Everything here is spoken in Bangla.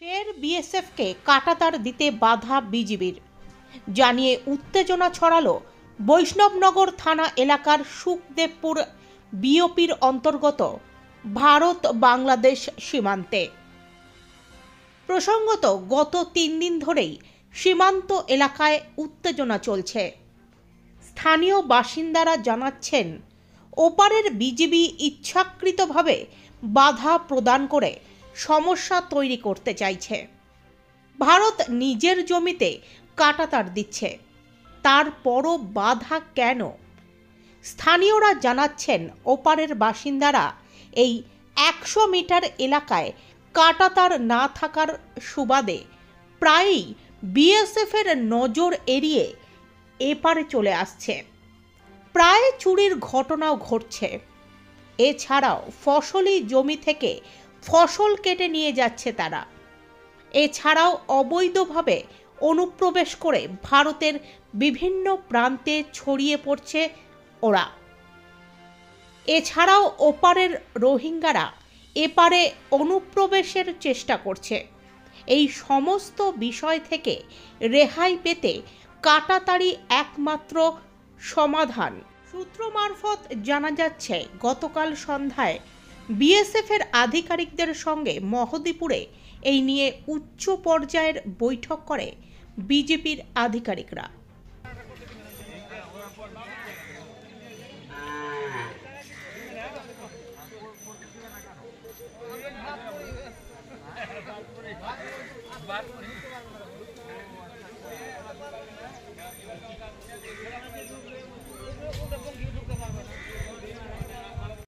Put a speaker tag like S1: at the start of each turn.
S1: ফের বিএসএফকে কাঁটাতার দিতে বাধা বিজিবির, জানিয়ে উত্তেজনা ছড়ালো বৈষ্ণবনগর থানা এলাকার সুখদেবপুর বিওপির অন্তর্গত ভারত বাংলাদেশ সীমান্তে। প্রসঙ্গত গত 3 দিন ধরেই সীমান্ত এলাকায় উত্তেজনা চলছে। স্থানীয় বাসিন্দারা জানাচ্ছেন, ওপারের বিজিবি ইচ্ছাকৃতভাবে বাধা প্রদান করে সমস্যা তৈরি করতে চাইছে। ভারত নিজের জমিতে কাঁটাতার দিচ্ছে, তারপরও বাধা কেন? স্থানীয়রা জানাচ্ছেন, ওপারের বাসিন্দারা এই 100 মিটার এলাকায় কাঁটাতার না থাকার সুবাদে প্রায়ই বিএসএফের নজর এড়িয়ে এপারে চলে আসছে। প্রায় চুরির ঘটনাও ঘটছে। এছাড়াও ফসলি জমি থেকে ফসল কেটে নিয়ে যাচ্ছে তারা। এছাড়াও অবৈধভাবে অনুপ্রবেশ করে ভারতের বিভিন্ন প্রান্তে ছড়িয়ে পড়ছে ওরা। এছাড়াও ওপারের রোহিঙ্গারা এপারে অনুপ্রবেশের চেষ্টা করছে। এই সমস্ত বিষয় থেকে রেহাই পেতে কাঁটাতাড়ি একমাত্র সমাধান। সূত্র মারফত জানা যাচ্ছে, গতকাল সন্ধ্যায় বিএসএফের আধিকারিকদের সঙ্গে মহদীপুরে এই নিয়ে উচ্চ পর্যায়ের বৈঠক করে বিজেপির আধিকারিকরা।